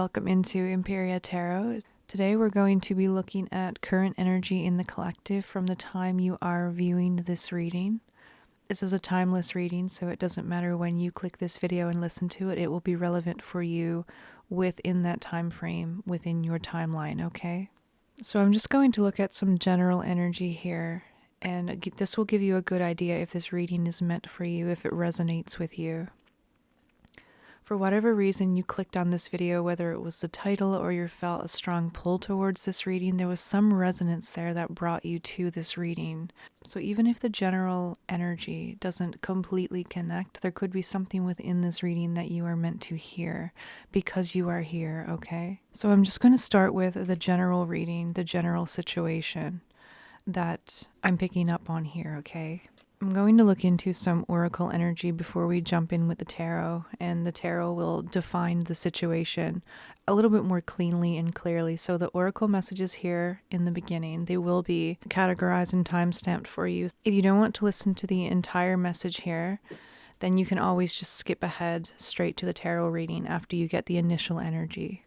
welcome into Emperia Tarot. Today we're going to be looking at current energy in the collective from the time you are viewing this reading. This is a timeless reading, so it doesn't matter when you click this video and listen to it. It will be relevant for you within that time frame, within your timeline, okay? So I'm just going to look at some general energy here, and this will give you a good idea if this reading is meant for you, if it resonates with you. For whatever reason you clicked on this video, whether it was the title or you felt a strong pull towards this reading, there was some resonance there that brought you to this reading. So even if the general energy doesn't completely connect, there could be something within this reading that you are meant to hear because you are here, okay? So I'm just going to start with the general reading, the general situation that I'm picking up on here, okay? I'm going to look into some oracle energy before we jump in with the tarot, and the tarot will define the situation a little bit more cleanly and clearly. So the oracle messages here in the beginning, they will be categorized and time-stamped for you. If you don't want to listen to the entire message here, then you can always just skip ahead straight to the tarot reading after you get the initial energy.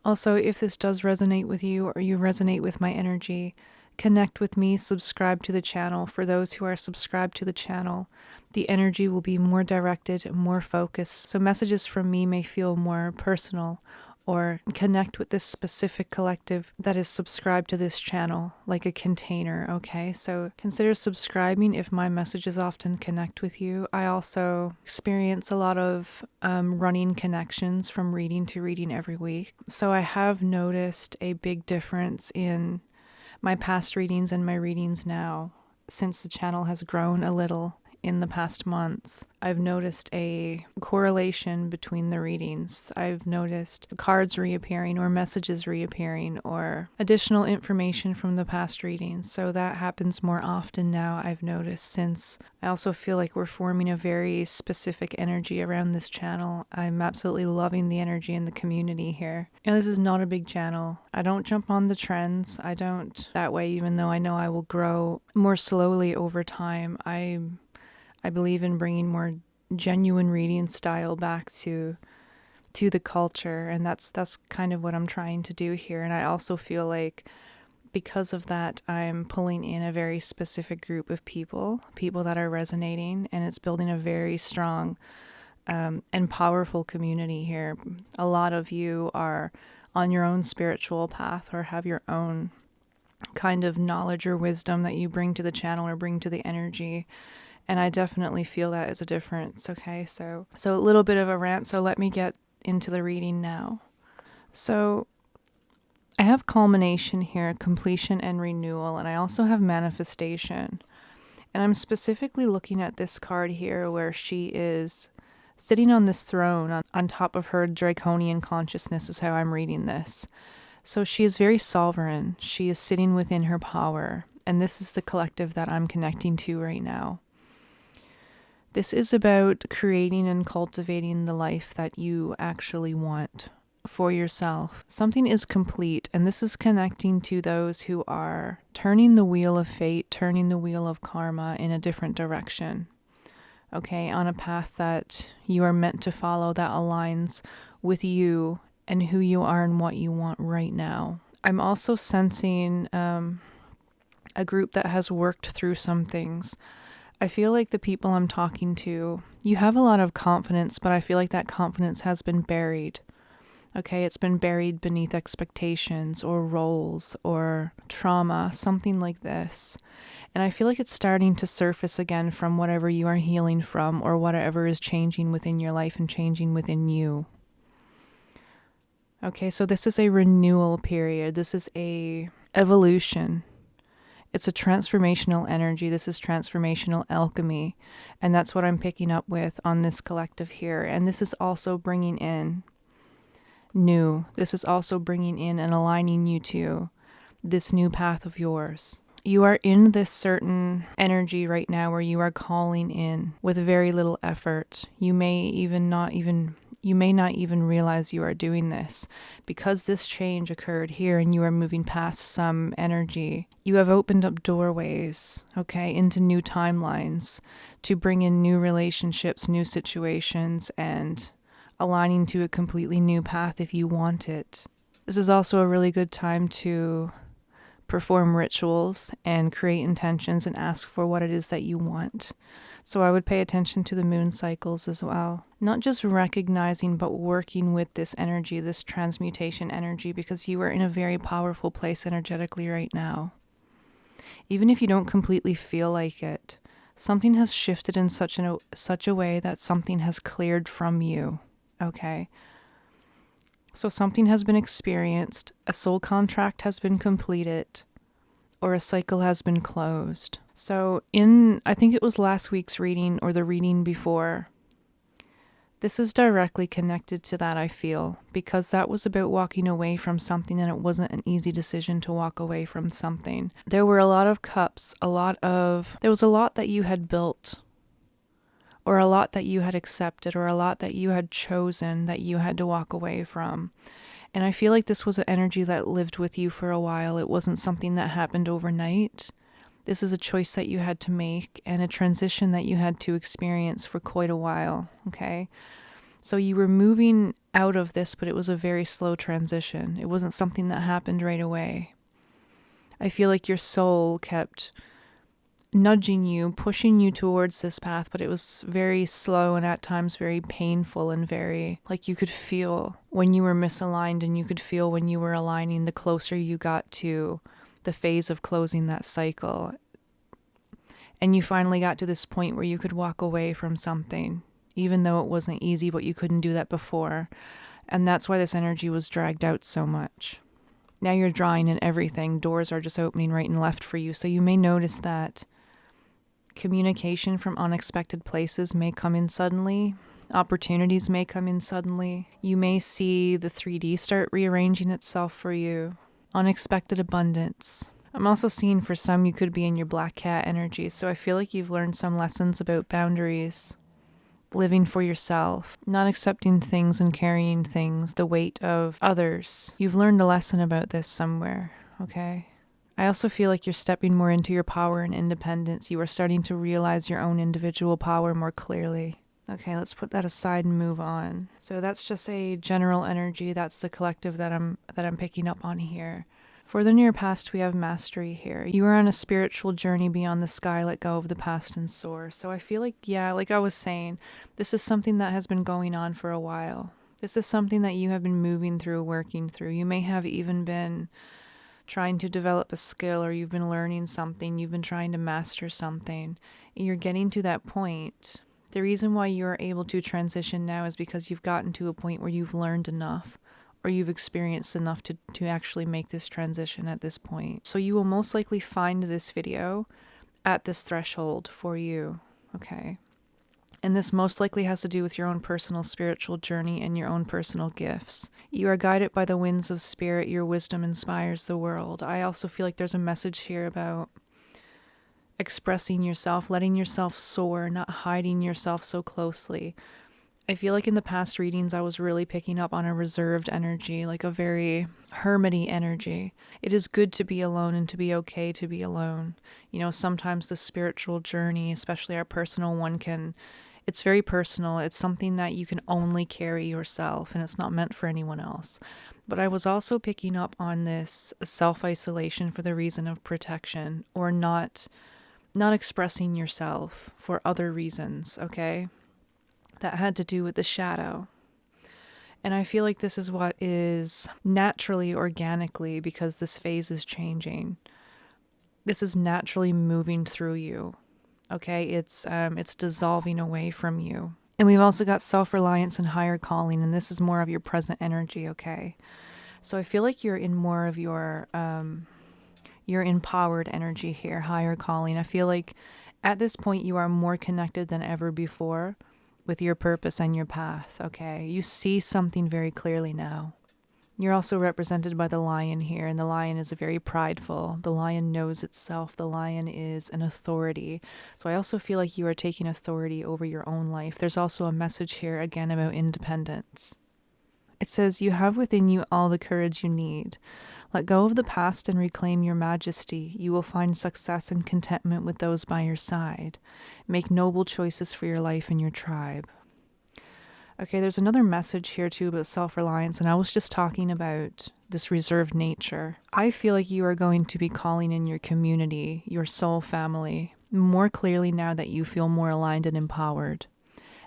Also, if this does resonate with you or you resonate with my energy, connect with me, subscribe to the channel. For those who are subscribed to the channel, the energy will be more directed, more focused. So messages from me may feel more personal or connect with this specific collective that is subscribed to this channel, like a container, okay? So consider subscribing if my messages often connect with you. I also experience a lot of running connections from reading to reading every week. So I have noticed a big difference in my past readings and my readings now, since the channel has grown a little in the past months. I've noticed a correlation between the readings. I've noticed cards reappearing or messages reappearing or additional information from the past readings. So that happens more often now, I've noticed, since I also feel like we're forming a very specific energy around this channel. I'm absolutely loving the energy in the community here. This is not a big channel. I don't jump on the trends. I don't that way, even though I know I will grow more slowly over time. I believe in bringing more genuine reading style back to the culture, and that's kind of what I'm trying to do here. And I also feel like because of that, I'm pulling in a very specific group of people that are resonating, and it's building a very strong and powerful community here. A lot of you are on your own spiritual path or have your own kind of knowledge or wisdom that you bring to the channel or bring to the energy. And I definitely feel that as a difference, okay? So a little bit of a rant, so let me get into the reading now. So I have culmination here, completion and renewal, and I also have manifestation. And I'm specifically looking at this card here where she is sitting on this throne on top of her draconian consciousness is how I'm reading this. So she is very sovereign. She is sitting within her power, and this is the collective that I'm connecting to right now. This is about creating and cultivating the life that you actually want for yourself. Something is complete, and this is connecting to those who are turning the wheel of fate, turning the wheel of karma in a different direction. Okay, on a path that you are meant to follow that aligns with you and who you are and what you want right now. I'm also sensing a group that has worked through some things. I feel like the people I'm talking to, you have a lot of confidence, but I feel like that confidence has been buried. Okay, it's been buried beneath expectations or roles or trauma, something like this. And I feel like it's starting to surface again from whatever you are healing from or whatever is changing within your life and changing within you. Okay, so this is a renewal period. This is a evolution. It's a transformational energy. This is transformational alchemy. And that's what I'm picking up with on this collective here. And this is also bringing in new. This is also bringing in and aligning you to this new path of yours. You are in this certain energy right now where you are calling in with very little effort. You may not even realize you are doing this because this change occurred here and you are moving past some energy. You have opened up doorways, okay, into new timelines to bring in new relationships, new situations, and aligning to a completely new path if you want it. This is also a really good time to perform rituals and create intentions and ask for what it is that you want. So I would pay attention to the moon cycles as well. Not just recognizing, but working with this energy, this transmutation energy, because you are in a very powerful place energetically right now. Even if you don't completely feel like it, something has shifted in such a way that something has cleared from you, okay? So something has been experienced, a soul contract has been completed, or a cycle has been closed. So I think it was last week's reading or the reading before, this is directly connected to that, I feel, because that was about walking away from something, and it wasn't an easy decision to walk away from something. There were a lot of cups, there was a lot that you had built, or a lot that you had accepted, or a lot that you had chosen that you had to walk away from. And I feel like this was an energy that lived with you for a while. It wasn't something that happened overnight. This is a choice that you had to make and a transition that you had to experience for quite a while, okay? So you were moving out of this, but it was a very slow transition. It wasn't something that happened right away. I feel like your soul kept nudging you, pushing you towards this path, but it was very slow and at times very painful and very, like, you could feel when you were misaligned, and you could feel when you were aligning the closer you got to the phase of closing that cycle. And you finally got to this point where you could walk away from something, even though it wasn't easy, but you couldn't do that before. And that's why this energy was dragged out so much. Now you're drawing in everything. Doors are just opening right and left for you. So you may notice that communication from unexpected places may come in suddenly. Opportunities may come in suddenly. You may see the 3D start rearranging itself for you. Unexpected abundance. I'm also seeing for some you could be in your black cat energy, so I feel like you've learned some lessons about boundaries, living for yourself, not accepting things and carrying things, the weight of others. You've learned a lesson about this somewhere, okay? I also feel like you're stepping more into your power and independence. You are starting to realize your own individual power more clearly. Okay, let's put that aside and move on. So that's just a general energy. That's the collective that I'm picking up on here. For the near past, we have mastery here. You are on a spiritual journey beyond the sky. Let go of the past and soar. So I feel like, yeah, like I was saying, this is something that has been going on for a while. This is something that you have been moving through, working through. You may have even been trying to develop a skill, or you've been learning something. You've been trying to master something. And you're getting to that point. The reason why you're able to transition now is because you've gotten to a point where you've learned enough, or you've experienced enough to actually make this transition at this point. So you will most likely find this video at this threshold for you, okay? And this most likely has to do with your own personal spiritual journey and your own personal gifts. You are guided by the winds of spirit. Your wisdom inspires the world. I also feel like there's a message here about expressing yourself, letting yourself soar, not hiding yourself so closely. I feel like in the past readings, I was really picking up on a reserved energy, like a very hermity energy. It is good to be alone and to be okay to be alone. You know, sometimes the spiritual journey, especially our personal one, it's very personal. It's something that you can only carry yourself, and it's not meant for anyone else. But I was also picking up on this self-isolation for the reason of protection, or not expressing yourself for other reasons, okay? That had to do with the shadow. And I feel like this is what is naturally, organically, because this phase is changing. This is naturally moving through you, okay? It's dissolving away from you. And we've also got self-reliance and higher calling, and this is more of your present energy, okay? So I feel like you're in more of your empowered energy here, higher calling. I feel like at this point you are more connected than ever before with your purpose and your path, okay? You see something very clearly now. You're also represented by the lion here, and the lion is very prideful. The lion knows itself. The lion is an authority. So I also feel like you are taking authority over your own life. There's also a message here, again, about independence. It says, you have within you all the courage you need. Let go of the past and reclaim your majesty. You will find success and contentment with those by your side. Make noble choices for your life and your tribe. Okay, there's another message here too about self-reliance, and I was just talking about this reserved nature. I feel like you are going to be calling in your community, your soul family, more clearly now that you feel more aligned and empowered.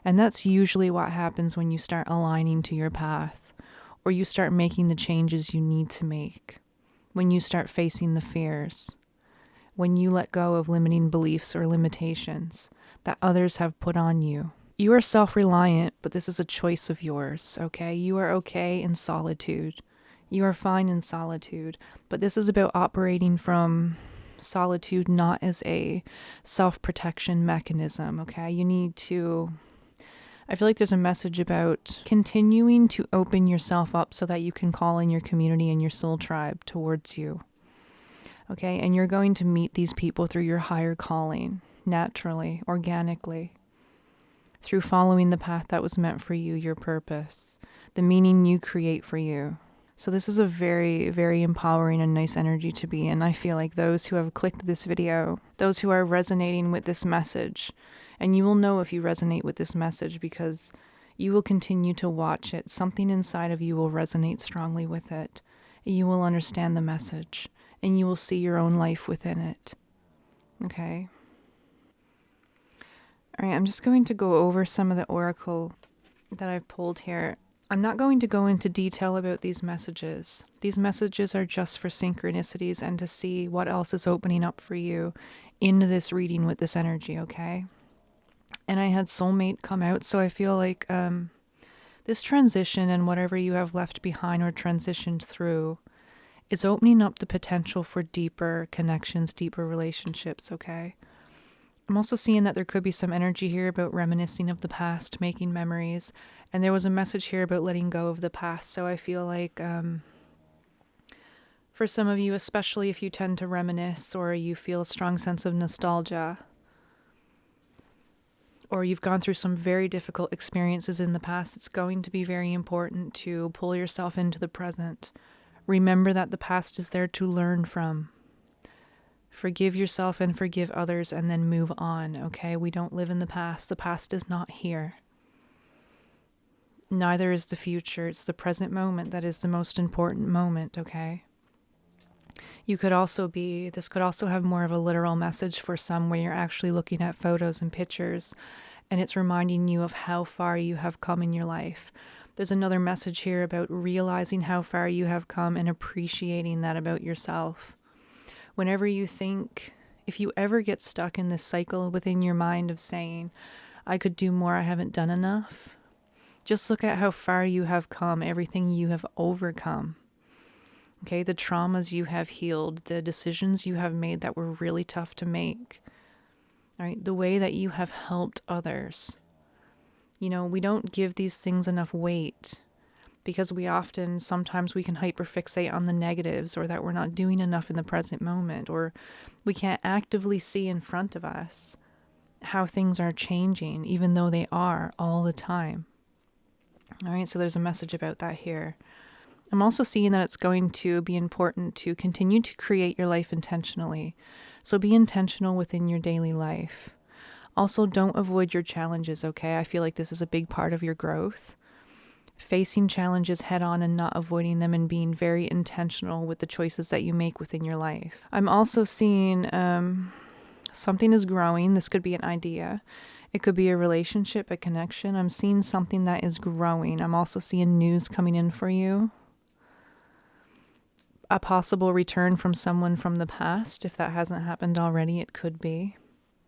And that's usually what happens when you start aligning to your path, or you start making the changes you need to make, when you start facing the fears, when you let go of limiting beliefs or limitations that others have put on you. You are self-reliant, but this is a choice of yours, okay? You are okay in solitude. You are fine in solitude, but this is about operating from solitude not as a self-protection mechanism, okay? I feel like there's a message about continuing to open yourself up so that you can call in your community and your soul tribe towards you, okay? And you're going to meet these people through your higher calling, naturally, organically, through following the path that was meant for you, your purpose, the meaning you create for you. So this is a very, very empowering and nice energy to be in. I feel like those who have clicked this video, those who are resonating with this message, and you will know if you resonate with this message because you will continue to watch it. Something inside of you will resonate strongly with it. You will understand the message, and you will see your own life within it. Okay? All right, I'm just going to go over some of the oracle that I've pulled here. I'm not going to go into detail about these messages. These messages are just for synchronicities and to see what else is opening up for you into this reading with this energy, okay? And I had soulmate come out, so I feel like this transition and whatever you have left behind or transitioned through is opening up the potential for deeper connections, deeper relationships, okay? I'm also seeing that there could be some energy here about reminiscing of the past, making memories. And there was a message here about letting go of the past. So I feel like for some of you, especially if you tend to reminisce or you feel a strong sense of nostalgia, or you've gone through some very difficult experiences in the past, it's going to be very important to pull yourself into the present. Remember that the past is there to learn from. Forgive yourself and forgive others and then move on, okay? We don't live in the past. The past is not here. Neither is the future. It's the present moment that is the most important moment, okay? This could also have more of a literal message for some where you're actually looking at photos and pictures and it's reminding you of how far you have come in your life. There's another message here about realizing how far you have come and appreciating that about yourself. Whenever if you ever get stuck in this cycle within your mind of saying, I could do more, I haven't done enough, just look at how far you have come, everything you have overcome. Okay, the traumas you have healed, the decisions you have made that were really tough to make, right? The way that you have helped others. You know, we don't give these things enough weight because sometimes we can hyperfixate on the negatives or that we're not doing enough in the present moment, or we can't actively see in front of us how things are changing, even though they are all the time. All right, so there's a message about that here. I'm also seeing that it's going to be important to continue to create your life intentionally. So be intentional within your daily life. Also, don't avoid your challenges, okay? I feel like this is a big part of your growth. Facing challenges head on and not avoiding them and being very intentional with the choices that you make within your life. I'm also seeing something is growing. This could be an idea. It could be a relationship, a connection. I'm seeing something that is growing. I'm also seeing news coming in for you. A possible return from someone from the past. If that hasn't happened already, it could be.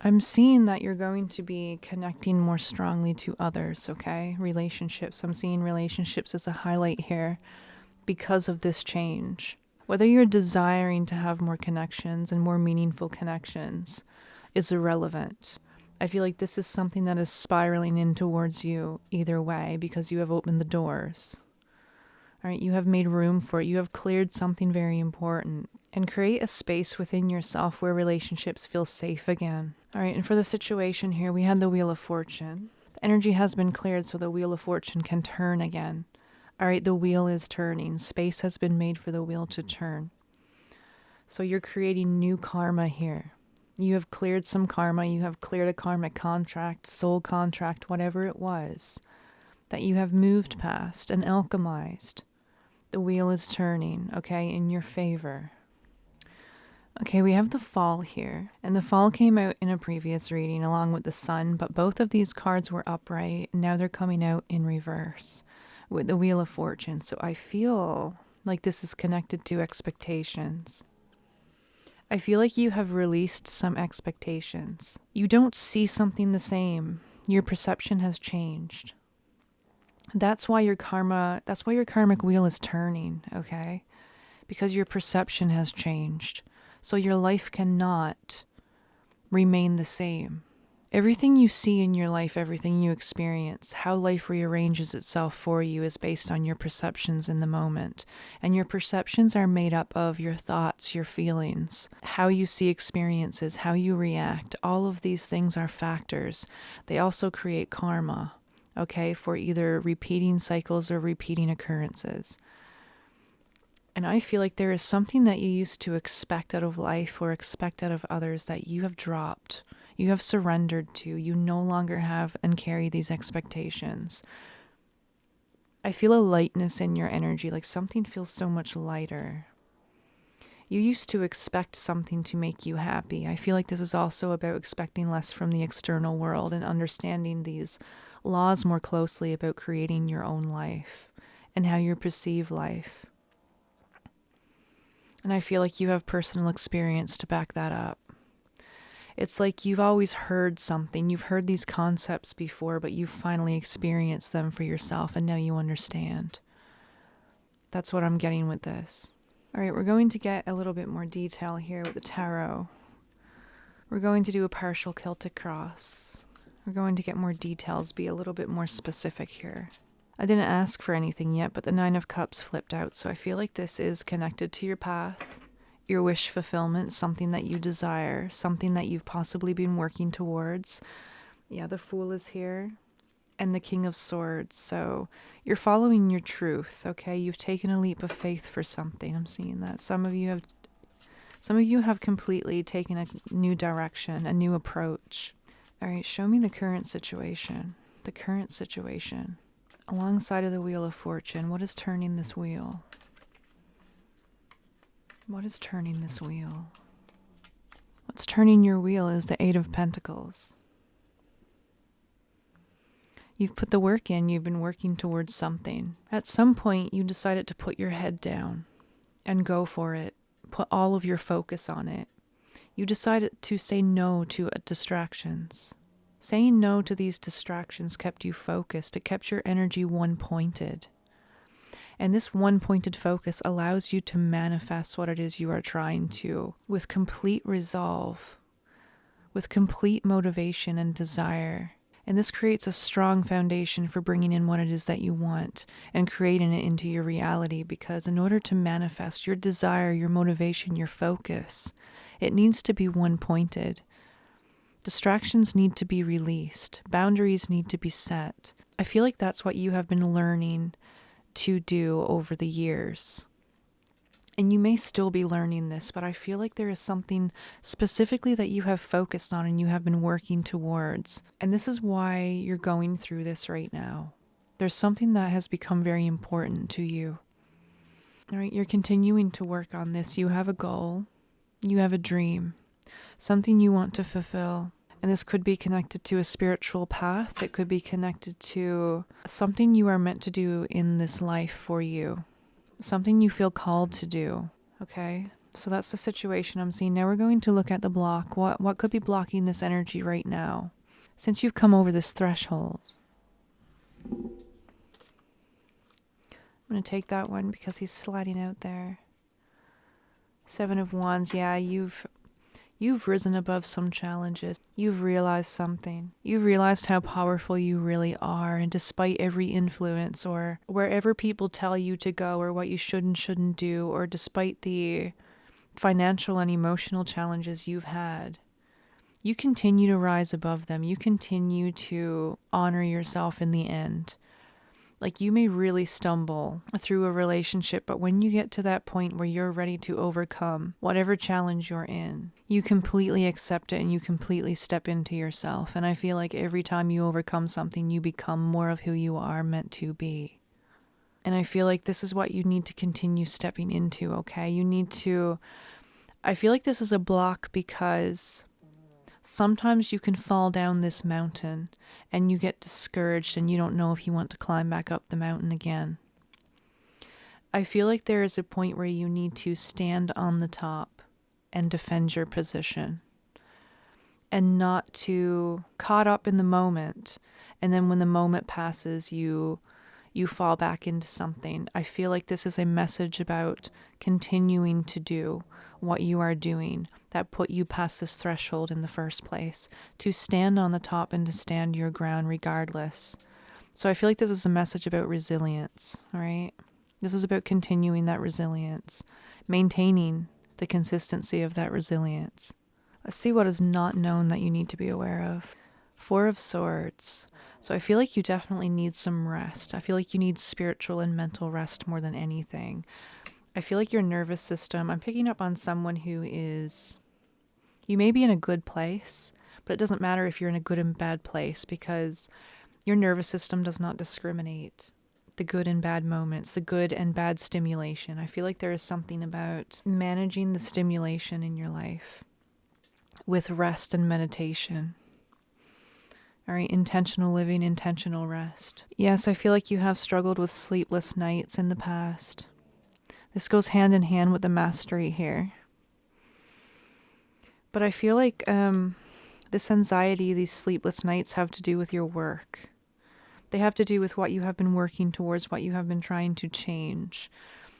I'm seeing that you're going to be connecting more strongly to others, okay? Relationships. I'm seeing relationships as a highlight here because of this change. Whether you're desiring to have more connections and more meaningful connections is irrelevant. I feel like this is something that is spiraling in towards you either way because you have opened the doors. All right, you have made room for it. You have cleared something very important. And create a space within yourself where relationships feel safe again. All right, and for the situation here, we had the Wheel of Fortune. The energy has been cleared so the Wheel of Fortune can turn again. All right, the wheel is turning. Space has been made for the wheel to turn. So you're creating new karma here. You have cleared some karma. You have cleared a karmic contract, soul contract, whatever it was. that you have moved past and alchemized. The wheel is turning, okay, in your favor. Okay, we have the Fall here, and the Fall came out in a previous reading along with the Sun, but both of these cards were upright, and now they're coming out in reverse with the Wheel of Fortune. So I feel like this is connected to expectations. I feel like you have released some expectations. You don't see something the same. Your perception has changed. That's why your karmic wheel is turning, okay? Because your perception has changed. So your life cannot remain the same. Everything you see in your life, everything you experience, how life rearranges itself for you is based on your perceptions in the moment. And your perceptions are made up of your thoughts, your feelings, how you see experiences, how you react. All of these things are factors. They also create karma, okay, for either repeating cycles or repeating occurrences. And I feel like there is something that you used to expect out of life or expect out of others that you have dropped. You have surrendered to. You no longer have and carry these expectations. I feel a lightness in your energy, like something feels so much lighter. You used to expect something to make you happy. I feel like this is also about expecting less from the external world and understanding these laws more closely about creating your own life and how you perceive life. And I feel like you have personal experience to back that up. It's like you've always heard something. You've heard these concepts before, but you've finally experienced them for yourself, and now you understand. That's what I'm getting with this. All right, we're going to get a little bit more detail here with the tarot. We're going to do a partial Celtic cross. We're going to get more details, be a little bit more specific here. I didn't ask for anything yet, but the Nine of Cups flipped out, so I feel like this is connected to your path, your wish fulfillment, something that you desire, something that you've possibly been working towards. Yeah, the Fool is here, and the King of Swords, so you're following your truth, okay? You've taken a leap of faith for something. I'm seeing that. Some of you have completely taken a new direction, a new approach. All right, show me the current situation. The current situation. Alongside of the Wheel of Fortune, what is turning this wheel? What is turning this wheel? What's turning your wheel is the Eight of Pentacles. You've put the work in, you've been working towards something. At some point, you decided to put your head down and go for it. Put all of your focus on it. You decided to say no to distractions. Saying no to these distractions kept you focused. It kept your energy one-pointed. And this one-pointed focus allows you to manifest what it is you are trying to with complete resolve, with complete motivation and desire. And this creates a strong foundation for bringing in what it is that you want and creating it into your reality, because in order to manifest your desire, your motivation, your focus, it needs to be one-pointed. Distractions need to be released. Boundaries need to be set. I feel like that's what you have been learning to do over the years. And you may still be learning this, but I feel like there is something specifically that you have focused on and you have been working towards. And this is why you're going through this right now. There's something that has become very important to you. All right, you're continuing to work on this. You have a goal. You have a dream. Something you want to fulfill. And this could be connected to a spiritual path. It could be connected to something you are meant to do in this life for you. Something you feel called to do. Okay? So that's the situation I'm seeing. Now we're going to look at the block. What could be blocking this energy right now? Since you've come over this threshold. I'm going to take that one because he's sliding out there. Seven of Wands. Yeah, you've risen above some challenges. You've realized something. You've realized how powerful you really are, and despite every influence or wherever people tell you to go or what you should and shouldn't do, or despite the financial and emotional challenges you've had, you continue to rise above them. You continue to honor yourself in the end. Like, you may really stumble through a relationship, but when you get to that point where you're ready to overcome whatever challenge you're in, you completely accept it and you completely step into yourself. And I feel like every time you overcome something, you become more of who you are meant to be. And I feel like this is what you need to continue stepping into, okay? I feel like this is a block because sometimes you can fall down this mountain and you get discouraged and you don't know if you want to climb back up the mountain again. I feel like there is a point where you need to stand on the top and defend your position and not to caught up in the moment. And then when the moment passes, you fall back into something. I feel like this is a message about continuing to do what you are doing that put you past this threshold in the first place, to stand on the top and to stand your ground regardless. So I feel like this is a message about resilience, all right? This is about continuing that resilience, maintaining the consistency of that resilience. Let's see what is not known that you need to be aware of. Four of Swords. So I feel like you definitely need some rest. I feel like you need spiritual and mental rest more than anything. I feel like your nervous system, I'm picking up on someone who is, you may be in a good place, but it doesn't matter if you're in a good and bad place because your nervous system does not discriminate the good and bad moments, the good and bad stimulation. I feel like there is something about managing the stimulation in your life with rest and meditation. All right, intentional living, intentional rest. Yes, I feel like you have struggled with sleepless nights in the past. This goes hand in hand with the mastery here. But I feel like this anxiety, these sleepless nights have to do with your work. They have to do with what you have been working towards, what you have been trying to change.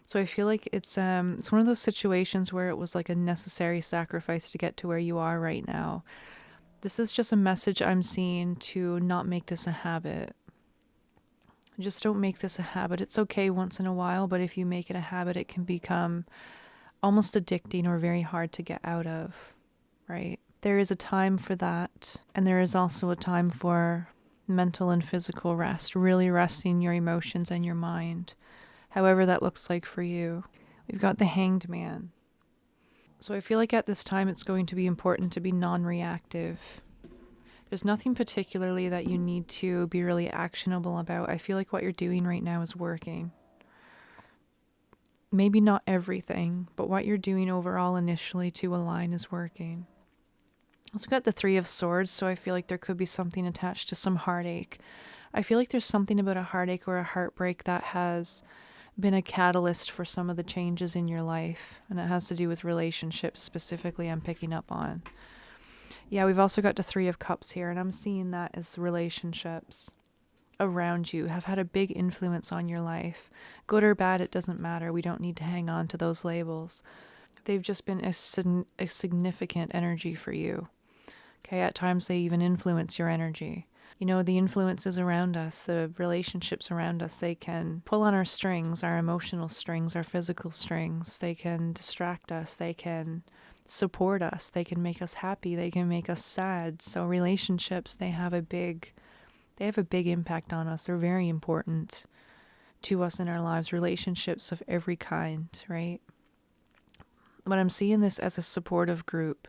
So I feel like it's one of those situations where it was like a necessary sacrifice to get to where you are right now. This is just a message I'm seeing to not make this a habit. Just don't make this a habit. It's okay once in a while, but if you make it a habit, it can become almost addicting or very hard to get out of, right? There is a time for that, and there is also a time for mental and physical rest, really resting your emotions and your mind, however that looks like for you. We've got the Hanged Man. So I feel like at this time it's going to be important to be non-reactive. There's nothing particularly that you need to be really actionable about. I feel like what you're doing right now is working. Maybe not everything, but what you're doing overall initially to align is working. Also got the Three of Swords, so I feel like there could be something attached to some heartache. I feel like there's something about a heartache or a heartbreak that has been a catalyst for some of the changes in your life, and it has to do with relationships specifically I'm picking up on. Yeah, we've also got the Three of Cups here, and I'm seeing that as relationships around you have had a big influence on your life. Good or bad, it doesn't matter. We don't need to hang on to those labels. They've just been a significant energy for you. Okay, at times they even influence your energy. You know, the influences around us, the relationships around us, they can pull on our strings, our emotional strings, our physical strings. They can distract us. They can support us. They can make us happy. They can make us sad. So relationships, they have a big impact on us. They're very important to us in our lives. Relationships of every kind, right? But I'm seeing this as a supportive group,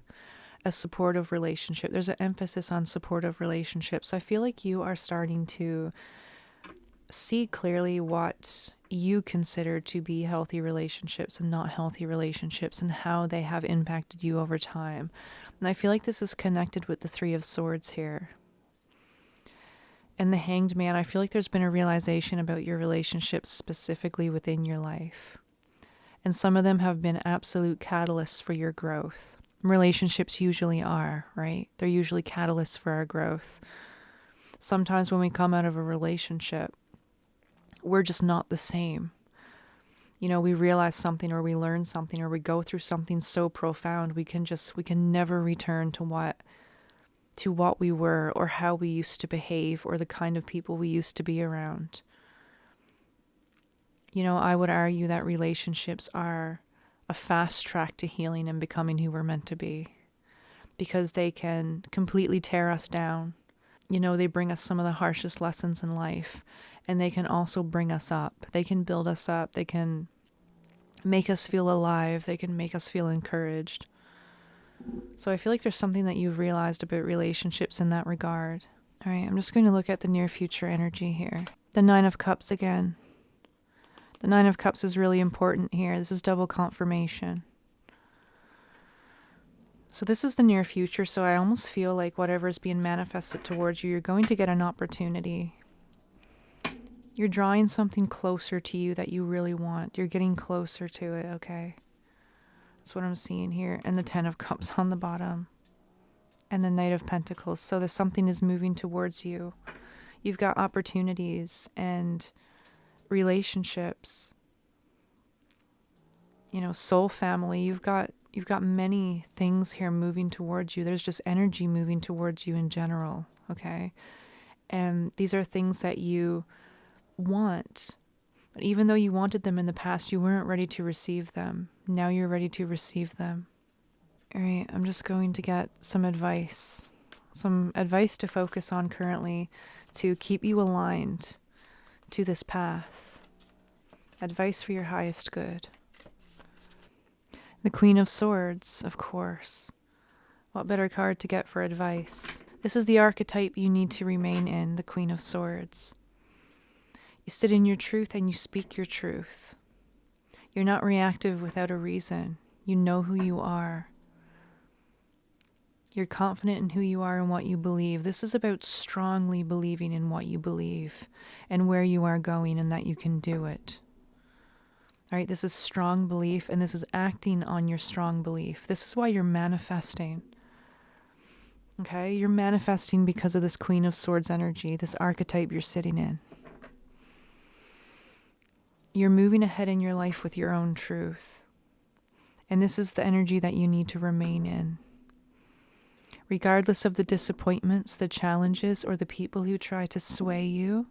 a supportive relationship. There's an emphasis on supportive relationships. I feel like you are starting to see clearly what you consider to be healthy relationships and not healthy relationships and how they have impacted you over time. And I feel like this is connected with the Three of Swords here. And the Hanged Man, I feel like there's been a realization about your relationships specifically within your life. And some of them have been absolute catalysts for your growth. Relationships usually are, right? They're usually catalysts for our growth. Sometimes when we come out of a relationship, we're just not the same. You know, we realize something or we learn something or we go through something so profound, we can never return to what we were or how we used to behave or the kind of people we used to be around. You know, I would argue that relationships are a fast track to healing and becoming who we're meant to be because they can completely tear us down. You know, they bring us some of the harshest lessons in life and they can also bring us up. They can build us up. They can make us feel alive. They can make us feel encouraged. So I feel like there's something that you've realized about relationships in that regard. All right, I'm just going to look at the near future energy here. The Nine of Cups again. The Nine of Cups is really important here. This is double confirmation. So this is the near future, so I almost feel like whatever is being manifested towards you, you're going to get an opportunity. You're drawing something closer to you that you really want. You're getting closer to it, okay? That's what I'm seeing here. And the Ten of Cups on the bottom. And the Knight of Pentacles. So there's something is moving towards you. You've got opportunities and relationships. You know, soul family. You've got many things here moving towards you. There's just energy moving towards you in general, okay? And these are things that you want. But even though you wanted them in the past, you weren't ready to receive them. Now you're ready to receive them. All right, I'm just going to get some advice to focus on currently to keep you aligned to this path. Advice for your highest good. The Queen of Swords, of course. What better card to get for advice? This is the archetype you need to remain in, the Queen of Swords. You sit in your truth and you speak your truth. You're not reactive without a reason. You know who you are. You're confident in who you are and what you believe. This is about strongly believing in what you believe and where you are going and that you can do it. All right, this is strong belief, and this is acting on your strong belief. This is why you're manifesting. Okay, you're manifesting because of this Queen of Swords energy, this archetype you're sitting in. You're moving ahead in your life with your own truth. And this is the energy that you need to remain in. Regardless of the disappointments, the challenges, or the people who try to sway you,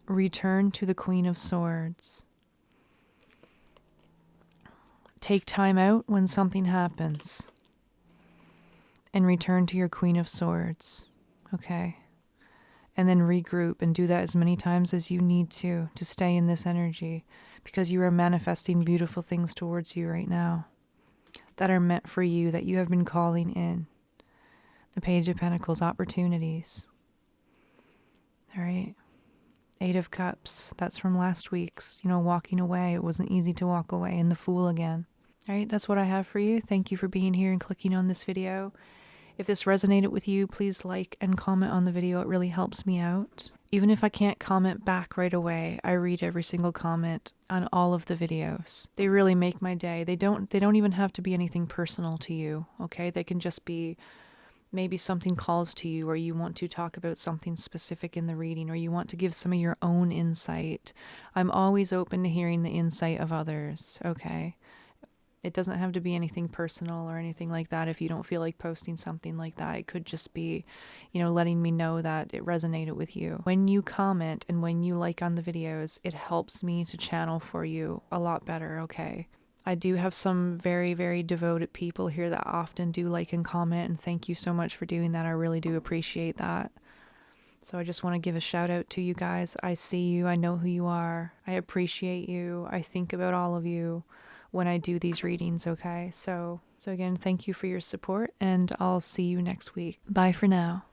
return to the Queen of Swords. Take time out when something happens and return to your Queen of Swords, okay? And then regroup and do that as many times as you need to stay in this energy, because you are manifesting beautiful things towards you right now that are meant for you, that you have been calling in. The Page of Pentacles, opportunities. All right. Eight of Cups, that's from last week's, walking away. It wasn't easy to walk away, and the Fool again. All right, that's what I have for you. Thank you for being here and clicking on this video. If this resonated with you, please like and comment on the video. It really helps me out. Even if I can't comment back right away, I read every single comment on all of the videos. They really make my day. They don't even have to be anything personal to you, okay? They can just be maybe something calls to you, or you want to talk about something specific in the reading, or you want to give some of your own insight. I'm always open to hearing the insight of others, okay? It doesn't have to be anything personal or anything like that. If you don't feel like posting something like that, it could just be, letting me know that it resonated with you. When you comment and when you like on the videos, it helps me to channel for you a lot better, okay? I do have some very, very devoted people here that often do like and comment, and thank you so much for doing that. I really do appreciate that. So I just want to give a shout out to you guys. I see you. I know who you are. I appreciate you. I think about all of you when I do these readings, okay? So again, thank you for your support, and I'll see you next week. Bye for now.